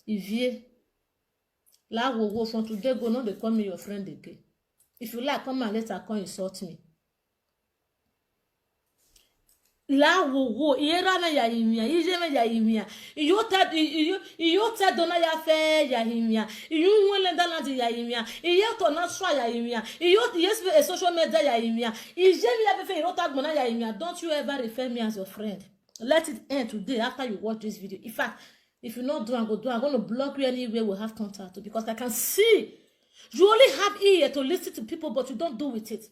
If you la wo from today go, no they call me your friend again. If you like, come and later come insult me. La wo ira na ya yimia, ije me ya yimia. Iyo te dona ya fe ya yimia. Iyo nwele dalandi ya yimia. Iyo to na swa ya yimia. Iyo yes a social media ya yimia. Ije me ya fe iro tag mona ya yimia. Don't you ever refer me as your friend. Let it end today after you watch this video. In fact, if you not do and go do, I'm going to block you anywhere we have contact because I can see you only have ear to listen to people, but you don't do with it.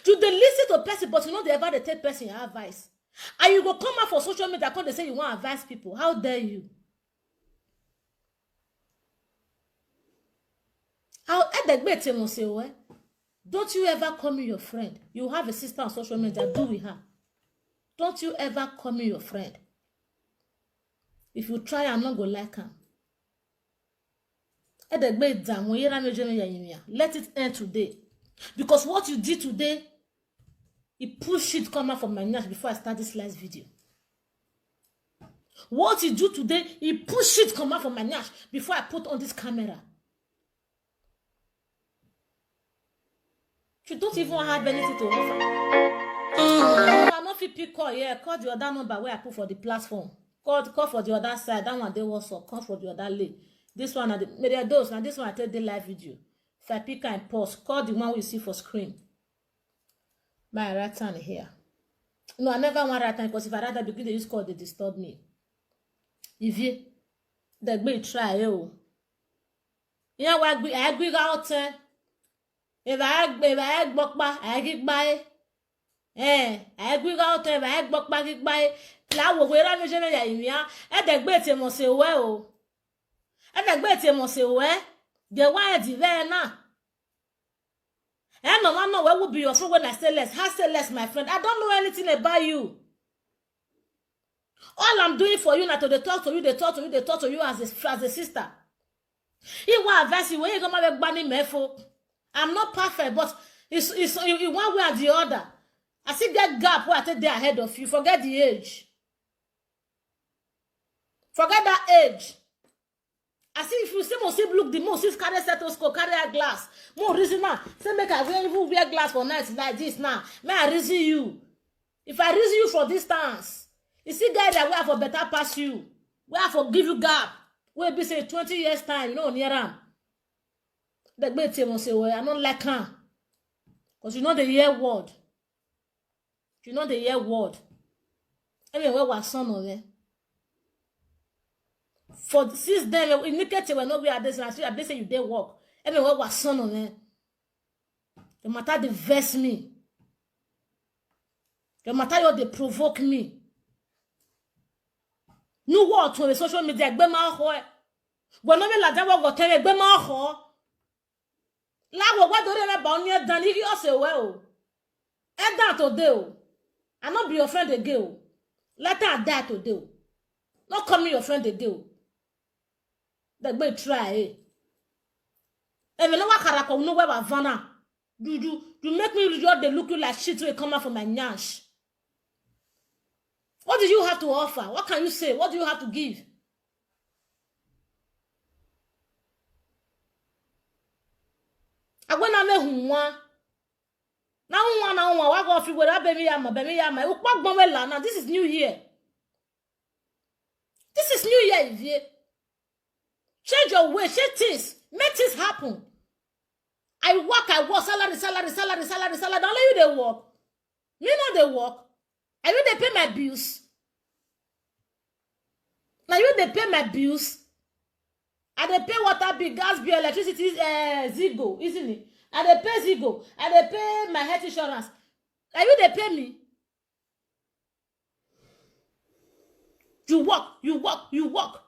You dey listen to person, but you know they ever they take person your advice. And you go come out for social media because they say you want to advise people. How dare you? Don't you ever call me your friend. You have a sister on social media, do with her. Don't you ever call me your friend. If you try, I'm not gonna like her. Let it end today. Because what you did today, it pushed it come out from my nyash before I start this last video. What you do today, it pushed it come out from my nyash before I put on this camera. You don't even have anything to offer. I'm not fit pick call here. Call the other number where I put for the platform. Call for the other side. That one they was for. Call for the other lane. This one, maybe those. Now this one I take the live video. If I pick and pause, call the one we see for screen. My right hand here. No, I never want right hand because if I rather begin to use call, they disturb me. If you, they may try you. You know what? I agree out. If I book by, I get by. I agree out. If I book by, get by. Now we are not going to ya. And the great must say well. And the great must say well. The why the now. And no one know what would be your friend when I say less. How say less, my friend? I don't know anything about you. All I'm doing for you now to talk to you, they talk to you as a sister. You want advice, you ain't gonna make money, mefo. I'm not perfect, but it's in one way or the other. I see that gap where I take there ahead of you. Forget the age. Forget that age. I see if you see most look the most is carry stethoscope, carry a glass. More reason now. Say make I even wear glass for nights like this now. May I reason you? If I reason you for distance, you see guys that we have for better pass you. We have for give you gap. We'll be say 20 years time, you know, near them. The great team say, well, I don't like her. Because you know the year word. You know the year word. Anyway, where was son of it? For since then, in Nikete, when nobody had this, and they say you did work. Anyway, where was son of it? The matter they vex me. The matter you they provoke me. No what to the social media, be ma ho. When no be la jawo go tell be ma ho. La wo wa do re ba oni dan iri ose we o. E dan today o. I not be your friend again o. Let her die today o. Not call me your friend again o. That boy try eh. E me no wa karako no we ba vana. You make me just they look you like shit when come out from my nyash. What do you have to offer? What can you say? What do you have to give? I when I me hunwa. Now what go fi we baby yama. Now this is new year. This is new year, Ivie. Change your way, change things, make things happen. I work, salary. Don't let you they work. Me know they work. I will they pay my bills. Now you they pay my bills. I they pay water bill, gas bill, electricity, Zigo, isn't it? I they pay Zigo. I they pay my health insurance. Now you they pay me. You work.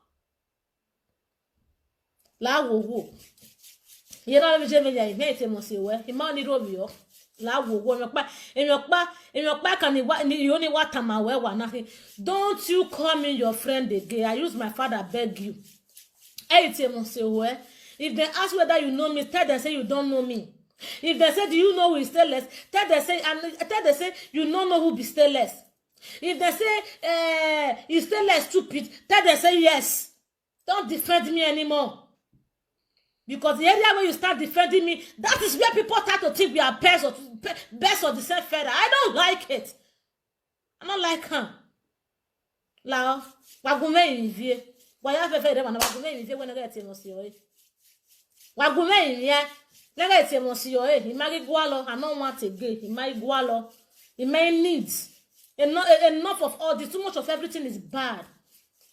La wo. You know me jeme ya me mo se we. Ima ni ro mi o. La wo mi pa. Emi pa kan ni you only what am we wa nothing. Don't you call me your friend again. I use my father beg you. Mo se we. If they ask whether you know me, tell them say you don't know me. If they say do you know who is stainless, tell them say you don't know who be stainless. If they say you stainless stupid, tell them say yes. Don't defend me anymore. Because the area where you start defending me, that is where people start to think we are best or the same feather. I don't like it. I don't like her. La, wagume invie. Waya fefe de wana wagume invie when I get emotion. Wagume invie. Nega eti emotion. Imagi gualo. I don't want to gay. Imagi gualo. Imagi needs. Enough of all this. Too much of everything is bad.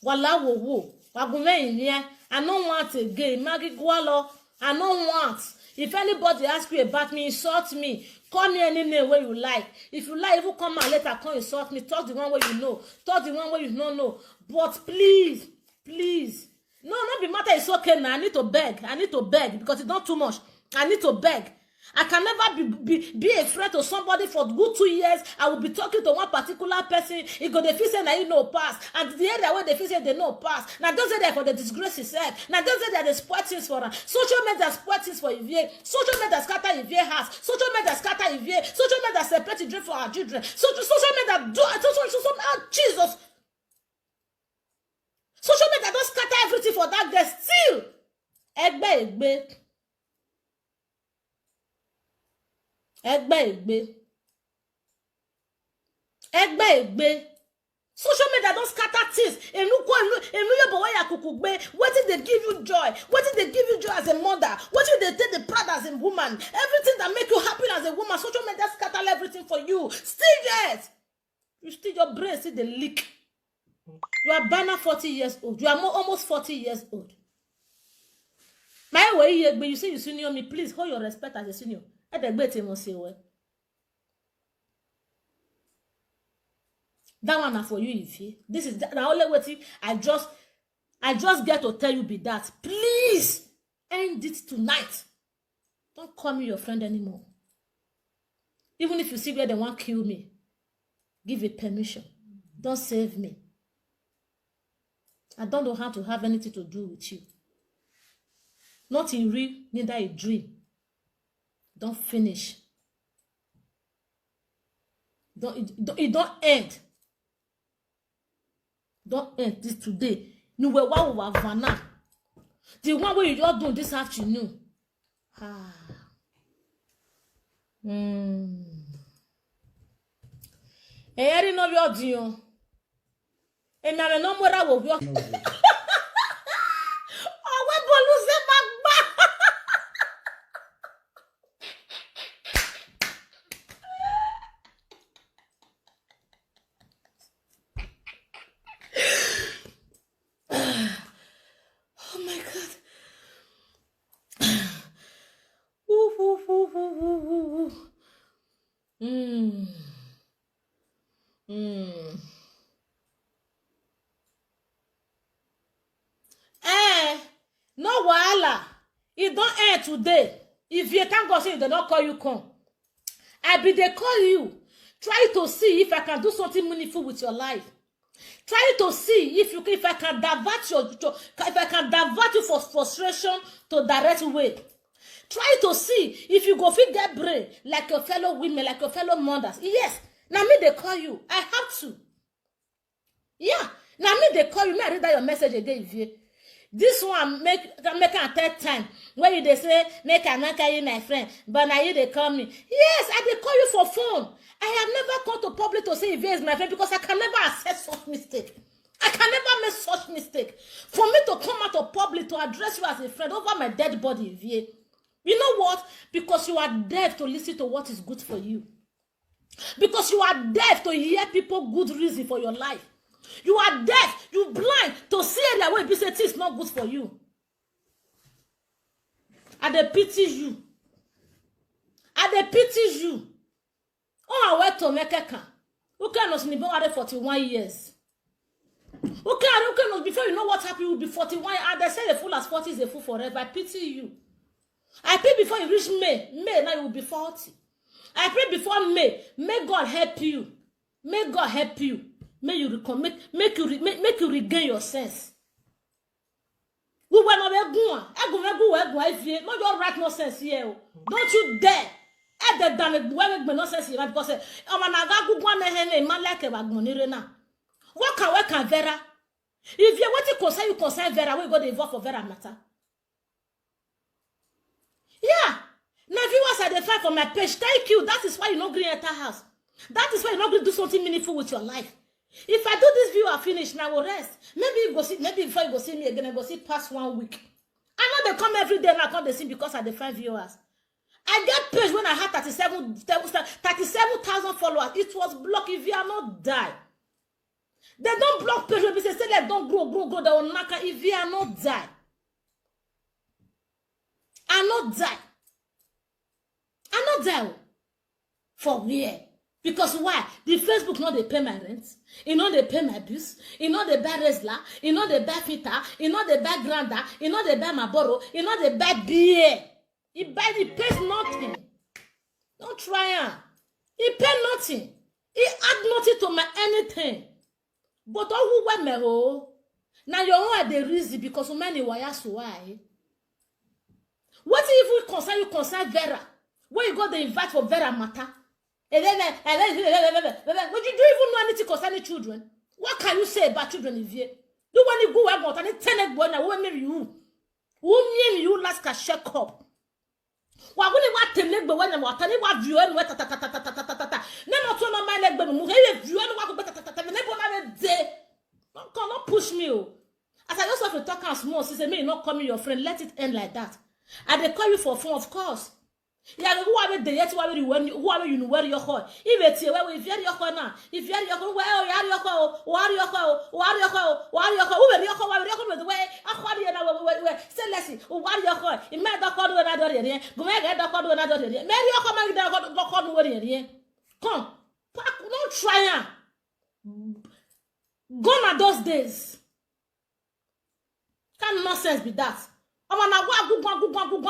Wala wo wo. Wagume invie. I don't want again. Maggie Gualo, I don't want. If anybody asks you about me, insult me. Call me any name where you like. If you like, even come and later, come insult me. Talk the one where you know. Talk the one where you don't know. But please, please. No, not be matter. It's okay now. I need to beg. I need to beg because it's not too much. I need to beg. I can never be a friend to somebody for good 2 years. I will be talking to one particular person. He go the feel say na you know pass, and the area where they feel say they know pass. Now don't say that for the disgrace itself. Now don't say that they spoil things for her. Social media spoil things for Ivie. Social media scatter Ivie house. Social media scatter Ivie. Social media separate children for our children. Social media do Jesus. Social media don't scatter everything for that girl still. Egbe. Egbe. Social media don't scatter things. What did they give you joy? What did they give you joy as a mother? What did they take the pride as a woman? Everything that make you happy as a woman, social media scatter everything for you. Still yet. You still your brain see the leak. You are banner 40 years old. You are almost 40 years old. My way, but you say you senior me, please hold your respect as a senior. That one are for you, Ify. This is the only way I just get to tell you be that. Please end it tonight. Don't call me your friend anymore. Even if you see where they want to kill me, give it permission. Don't save me. I don't know how to have anything to do with you. Not in real, neither a dream. Don't finish. It don't end. Don't end this today. You were one over Vanna. The one where you just do this afternoon. I already know your deal. And I know what I will work. No wahala. It don't end today. If you can't go say they don't call you come. I be they call you. Try to see if I can do something meaningful with your life. Try to see if I can divert you for frustration to direct way. Try to see if you go fit get brain like your fellow women, like your fellow mothers. Yes, now me they call you. I have to. Yeah, now me they call you. May I read that your message again, if you. This one make a third time where you they say make I not call you my friend, but now you they call me. Yes, I they call you for phone. I have never come to public to say if is my friend because I can never accept such mistake. I can never make such mistake. For me to come out of public to address you as a friend over my dead body, Ivy. You know what? Because you are deaf to listen to what is good for you. Because you are deaf to hear people good reason for your life. You are deaf, you blind to see that way people say it's not good for you. And they pity you. And they pity you. Oh, I went to make a can. Who can us be 41 years? Who can us before you know what happened, you will be 41. And they say a fool as 40 is a fool forever. I pity you. I pray before you reach May. Now you will be 40. I pray before May. May God help you. May God help you. May you make you regain your sense. We were not going. No, you right no sense here. Don't you dare. At the damn it, no sense here because I'm an agagu one man like a wagonirena. What can Vera? If you want to concern, you concern Vera, we go to vote for Vera matter. Yeah. Now viewers are the fight for my page. Thank you. That is why you not green enter house. That is why you're not going to do something meaningful with your life. If I do this view, I finish. Now I will rest. Maybe you go see. Maybe before you go see me again, I go see past 1 week. I know they come every day and I come they see because of the 5 viewers. I get page when I had 37,000 followers. It was blocked. If you are not die, they don't block page. When they say they don't grow. They will knock. If you are not die, I not die. I not die. For where? Because why? The Facebook know they pay my rent. You know they pay my bills. You know they buy Resla. You know they buy Fita. You know they buy Granda. You know they buy Marlboro. You know they buy beer. He pays nothing. Don't try it. He pay nothing. He add nothing to my anything. But all who wear me ho. Now you own the reason because so many wires why. What if we concern Vera? When you go to invite for Vera matter? Would you do even know anything concerning children? What can you say about children if you do want to go about and 10 boy now? Who maybe you? Who mean you last can check up? Why would you want to make the one and what any what view and what ta. No, not on my leg, but move you and what cannot push me. As I just have to talk as small, since me not coming your friend, let it end like that. And they call you for phone, of course. Yeah, who are the yet who are you when who are you wear your hole? If it's here, where if you're your hole now, if you're your hole, where are your hole? Where are your hole? Where are your hole? Where are your hole? Who are your hole? Where are your hole? Where are your hole? Say let's see. Who are your hole? It might not call to another area. Go ahead and call to another area. Maybe your hole might not call to area. Come, don't try. Gone are those days. Can nonsense be that? Ọmọ na gwa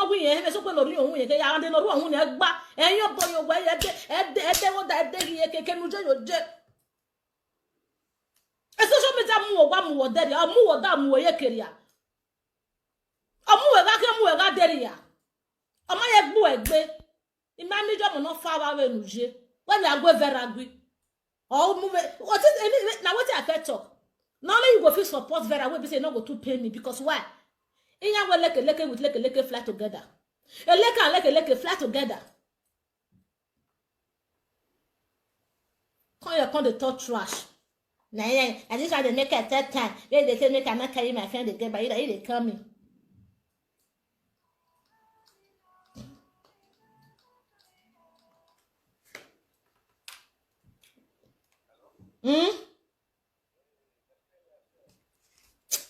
wi e so pe lori ohun ye ke ya ande lori ohun ne gba eyan bo yo gba e de wo da de ye keke nu je yo je e social media mu wo gba mu wo de ya mu wo da mu wo ye keria omu we ga de ya ọmọ ye gbu egbe ima mi jo mo no fa wa we nu je we mi agwe Vera gwi o mu what is na what I fit talk now you go fit support Vera we be say no go to pay me because why? Inya we leke with leke fly together. A leke and leke fly together. Come the talk trash. Nah, yeah, I just had to make at that time. They say make I not carry my friend again, but they come me.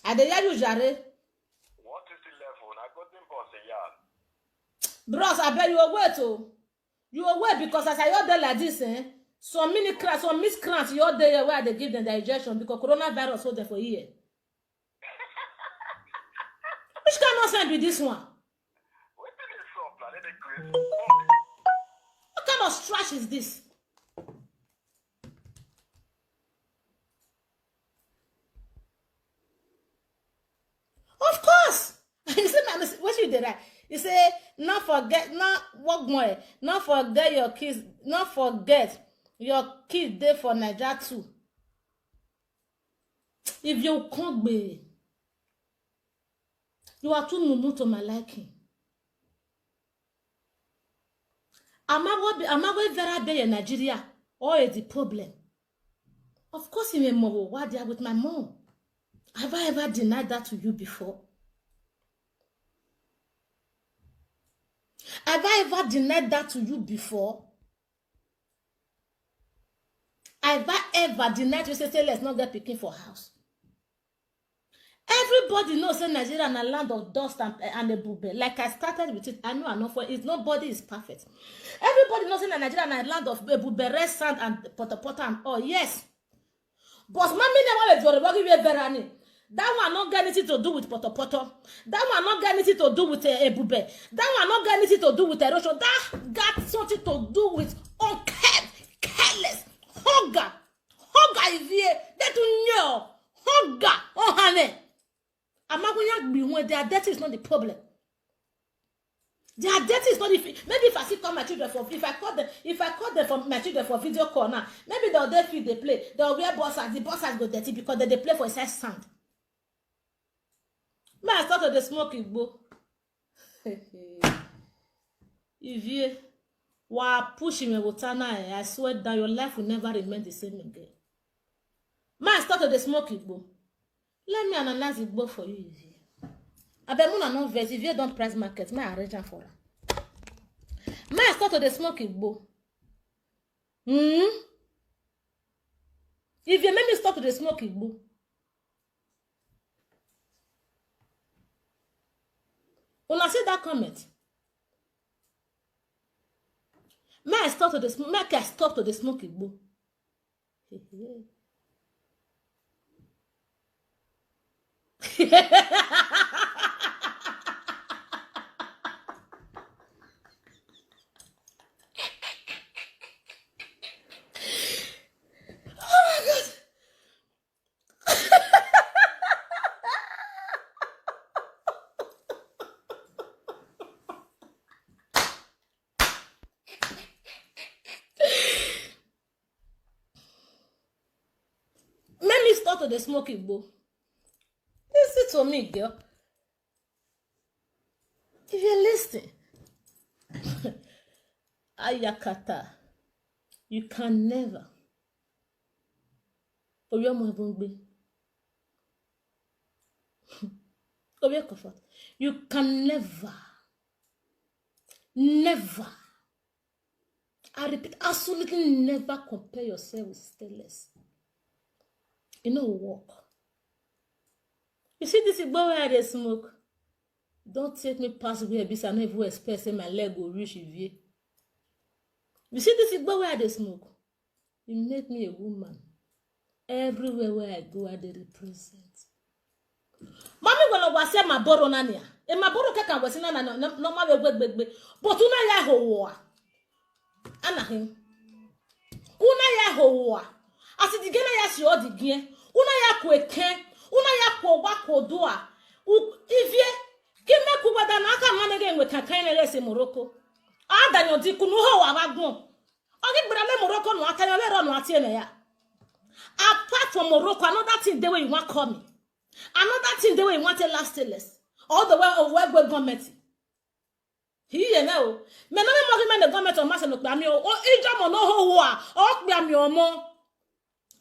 I dey hear you, Jare. Bros, I bet you away too. You away because as I heard there like this, some miscreants, you're there where they give them the injection because coronavirus hold them for a year. Which kind of nonsense be this one? What kind of trash is this? Of course. You see, what you did right? You say, not forget your kids, not forget your kids there for Nigeria too. If you can't be, you are too mumu to my liking. Am I going Vera be in Nigeria? Or is the problem? Of course, you may what they are with my mom. Have I ever denied that to you before? Have I ever denied that to you before? Have I ever denied you say let's not get picking for house? Everybody knows that Nigeria is a land of dust and a bube. Like I started with it, I know for it. Nobody is perfect. Everybody knows that Nigeria is a land of bube, red sand and potter and all. Yes, but mommy never give Verani. That one not got anything to do with potter. That one not got anything to do with a bube. That one not got anything to do with erosion. That got something to do with careless. Hogga is here. They don't know. Hogga. Oh, honey. I'm not going to be when their death is not the problem. Their death is not the maybe if I see call my children for if I call them for my children for video call now, maybe they'll feel they play. They'll wear bossers. The bossers go dirty because they play for size sound. Me I start to the smoke igbo. If you were pushing me with I swear that your life will never remain the same again. Me I start to the smoke igbo. Let me analyze igbo for you. I bet Muna no verse. If you don't price market, me arrange for her. Me I start to the smoke igbo. If you make me stop to the smoke igbo. Una see that comment? May I stop to the smoke? Make I stop to the smoke igbo. Start to the smoke igbo. Listen to me, girl. If you're listening, Ayakata, you can never. You can never. I repeat, absolutely never compare yourself with stainless. It no work. You see this igbo where they smoke? Don't take me past where because I never expect my leg will reach you. You see this igbo where they smoke? It make me a woman. Everywhere where I go, I they represent. Mommy when I was saying my boro nania, and my boro kaka was in an normal way, but una ya hoa. Anahim. Una ya hoa. As it again, I ask you all the again. Una ya kweke, una ya kwa wako doa. If ye, give me kuba da naka man again with kakane less in Morocco. Ah, dan your diku no ho abagon. Ogi brale Morocco no atayole ron no atiene ya. Apart from Morocco, another thing the way you want call me. Another thing the way you want to last less. All the way of web government. He know. Me no me mogi men the government of mass no gba mi o. O ijomo no ho wa. O gba mi omo.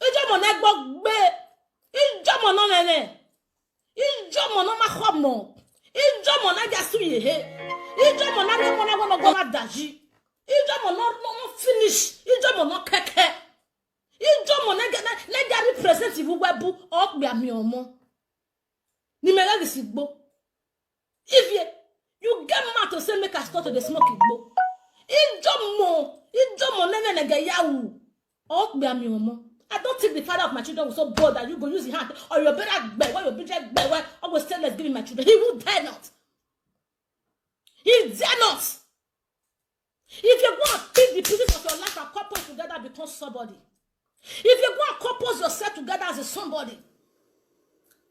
Ijomo na gbogbe. Ijomo no nene. Ijomo no ma khomo. Ijomo na gasu ye he. Ijomo na me mona go na daji. Ijomo no finish. Ijomo no keke. Ijomo na ga representative webu o gba mi omo. Ni me ga sigbo. If you get mad to say make I start to the smoke igbo. Ijomo nene ga yawu. O gba mi omo. I don't think the father of my children was so bold that you go use his hand or your better beg, or your better beg, I will say let's give him my children. He will dare not. He dare not. If you go and pick the pieces of your life and couple together, become somebody. If you go and couple yourself together as a somebody,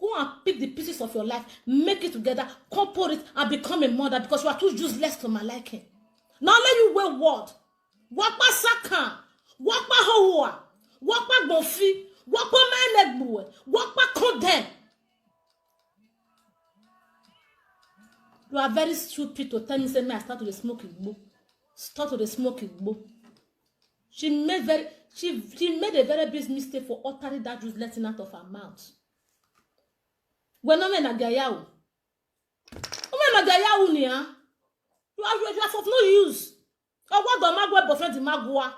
go and pick the pieces of your life, make it together, couple it, and become a mother because you are too useless to my liking. Now let you wear word. Wakpa sakan, wakpa hoa. Wakpa bonfi, wakpa menegbuwe, wakpa condemn. You are very stupid to tell me say me I start to the smoke igbo. Start to the smoke igbo. She made a very big mistake for uttering that truth letting out of her mouth. When no men agayawu. Omen agayawu ni ah. You are of no use. Owo do magwe boyfriend magwa.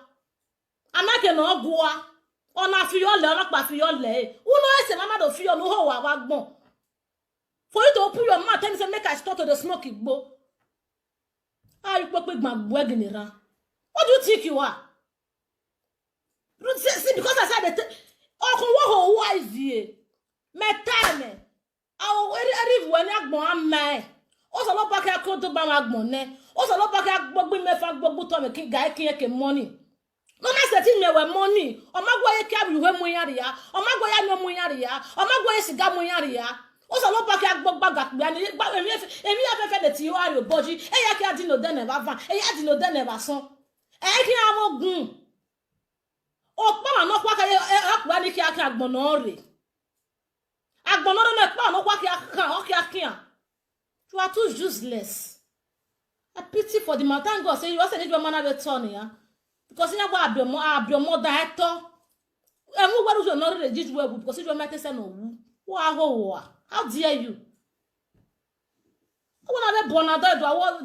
Anake no ogwa. Ona fi yo le olopa fi yo le. Uno ese mama do fi yo no ho wa gbon. For you to open your mouth and say make I start to the smoke igbo. Ah, you pope gbagbo eginira. What do you think you are? See, because I said that oh wo wise ye. Me time. Awo eri when agbon am. O so lo pa ke ko to ba agbon ne. O so lo pa ke gbogbo mefa gbogbo to me ki ga ke money. No na setting me we money. O magwo ye ka bi we mo yare ya. O magwo ya no mo yare ya. O magwo ye siga mo yare ya. O so lo pa ke gbogbo gba ni gba emi afefe de ti o are oboji. E ya ki adi no den never van. E ya adi no den never son. E ki amogun. O pa no kwa ka e akwa ni ki aka agbon no re. Agbon no me pa no kwa ki aka now. Okay. You are too useless. I pity for the man. Thank God. Say you also need your man to turn here. Because you have your mother. And who was not registered well because you might say no. How dare you? When I born out, do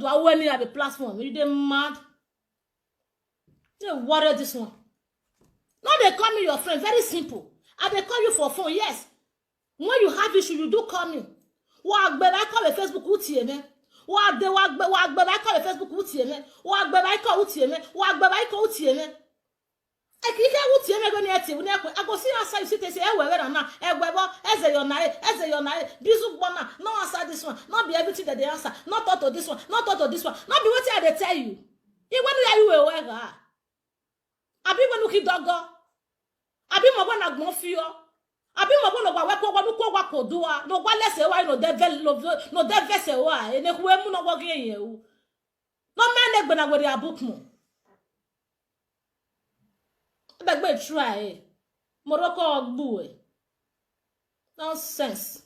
I want to have a platform? You mad? You worry this one. Now they call me your friend. Very simple. And they call you for phone. Yes. When you have issue, you do call me. I call a Facebook utie me. I call a Facebook utie me. I call utie me. I call utie me. I can't utie me go near you. I go see outside. You say, "Eh, where am I? Eh, where? As your night. This one, no answer this one. Not be everything that they answer. Not thought of this one. Not thought of this one. Not be what they tell you. You when you are aware. Abi when you keep doggo. Abi mo when I go fear. Abi mo when no wa kodua. No wa lese wa no devil se wa. Ene ku emu no wo gen ye o. No man egbe na we dey book mo. Begbe try. Morocco ogbu e. Nonsense.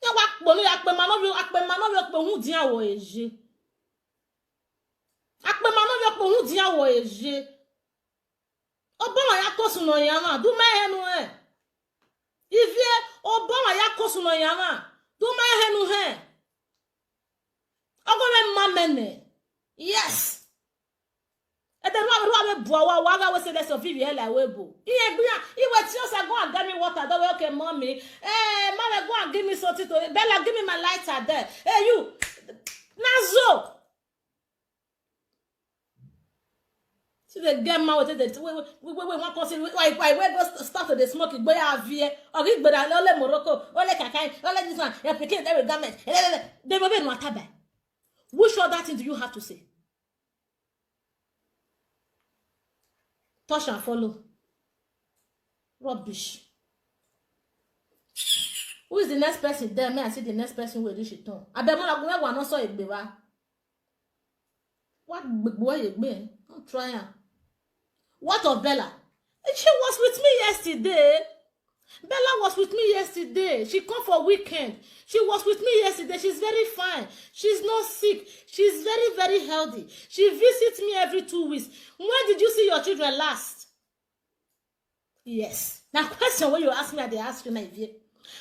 Ya wa po ni akpe ma no pe hu din awo eje. Akpe ma no pe hu din awo eje. Obama ya kosu no yan ma du ma henu he. Ivie Obama ya kosu no yan ma du ma henu he. Ogole mamene. Yes. And then what we say that's of Vivian like webo. He was just go and get me water. Don't okay, mommy. Mama, go and give me something to Bella, give me my lighter there. Hey, you Nazo. See the game man with it. We want to see why go start to the smoking boy avie. Or give but ole Morocco, ole Kakai, ole this one. You pick every garment. They will be no tabe. Which other thing do you have to say? Touch and follow. Rubbish. Who is the next person there? May I see the next person with this ton? I bet I go one also it be what boy you be? Don't try her. What of Bella? She was with me yesterday. Bella was with me yesterday. She come for weekend. She was with me yesterday. She's very fine. She's not sick. She's very, very healthy. She visits me every 2 weeks. When did you see your children last? Yes. Now, question when you ask me, they ask you my view.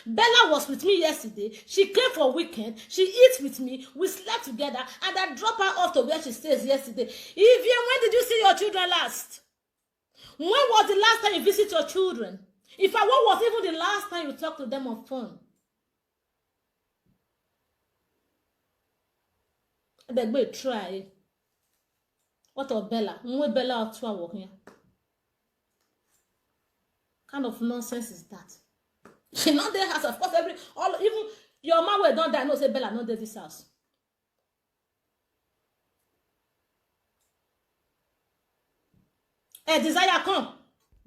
Bella was with me yesterday. She came for weekend. She eats with me. We slept together. And I drop her off to where she stays yesterday. Evie, when did you see your children last? When was the last time you visit your children? What was even the last time you talked to them on phone? They go try. What of Bella? When Bella out to work here? Kind of nonsense is that? She not there house, of course. Even your mom will don't die. No, say Bella not there this house. Desire come.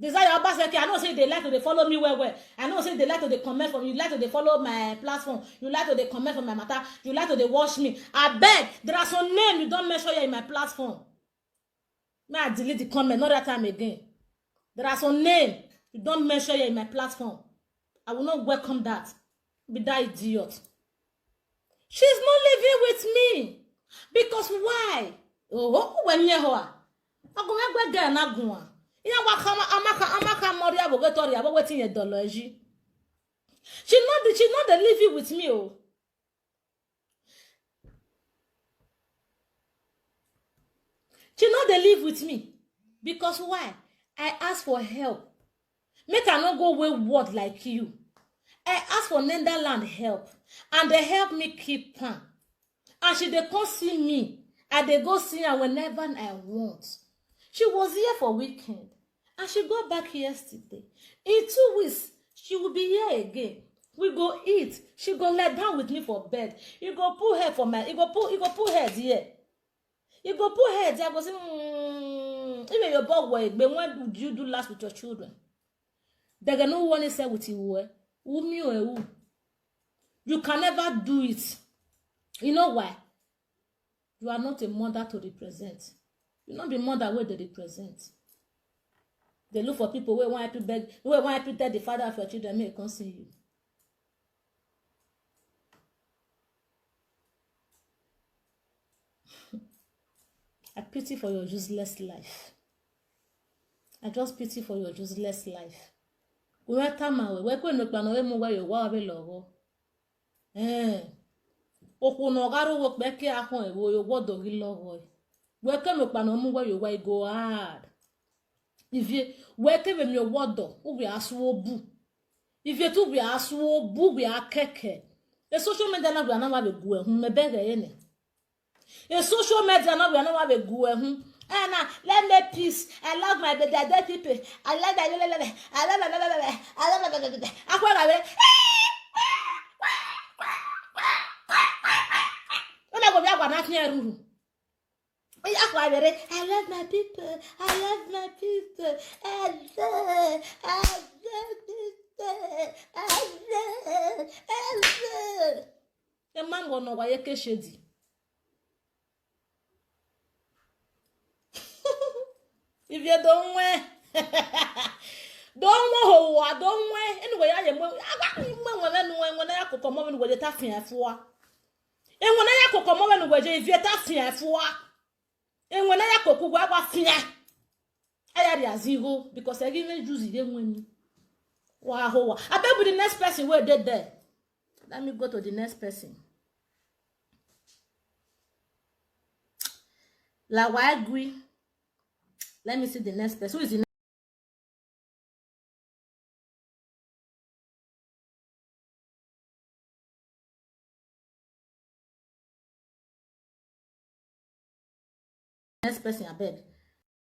Desire Obaseki, I know say they like to follow me well. I know say they like to comment from you, like to follow my platform, you like to comment from my matter, you like to watch me. I beg, there are some names you don't mention here in my platform. May I delete the comment, not that time again. There are some names you don't mention here in my platform. I will not welcome that. Be that idiot. She's not living with me. Because why? Oh, when you're here, I'm going to get na gwa. Ina wa kama amaka moria bogetori abo wetin ye doloji. She not living with me oh. She not live with me. Because why? I ask for help. Make I not go wayward like you. I ask for Netherlands help. And they help me keep calm. And she they come see me. And they go see her whenever I want. She was here for weekend. And she got back yesterday. In 2 weeks, she will be here again. We go eat. She go lie down with me for bed. You go pull her for my. You go pull her here. You go pull her there. I go say, even your dog way. But when did you do last with your children? They can no one say with you. Who? You can never do it. You know why? You are not a mother to represent. You not be mother where they represent. They look for people where want to beg, where want to tell the father of your children, may come see you. I pity for your useless life. I just pity for your useless life. We were tamawe, we kwe no plano we mo we yo wa be lowo. Oku no garu wo pe ki ahun e wo yo wodo ri lowo. We kwe no plano mo we yo wa go hard. If you we ke me wodo, u bi aso bu. If you tu bi aso bu bi akeke. The social media na bi na ma be gu ehun me be ge ne. The social media na bi na ma be gu ehun. Anna, let me peace. I love my dead people. I love that. I love my people. I love my people. The man will know why you shady. If you don't wear, don't wear. Anyway, I am when I could come over with the taffy and four. And when I could come over with if you're taffy and four. And when I could go up fear, I had a zero because I give you juicy then when wow. I bet with the next person we're dead there. Let me go to the next person. La I agree. Let me see the next person. Who is the next person? I beg.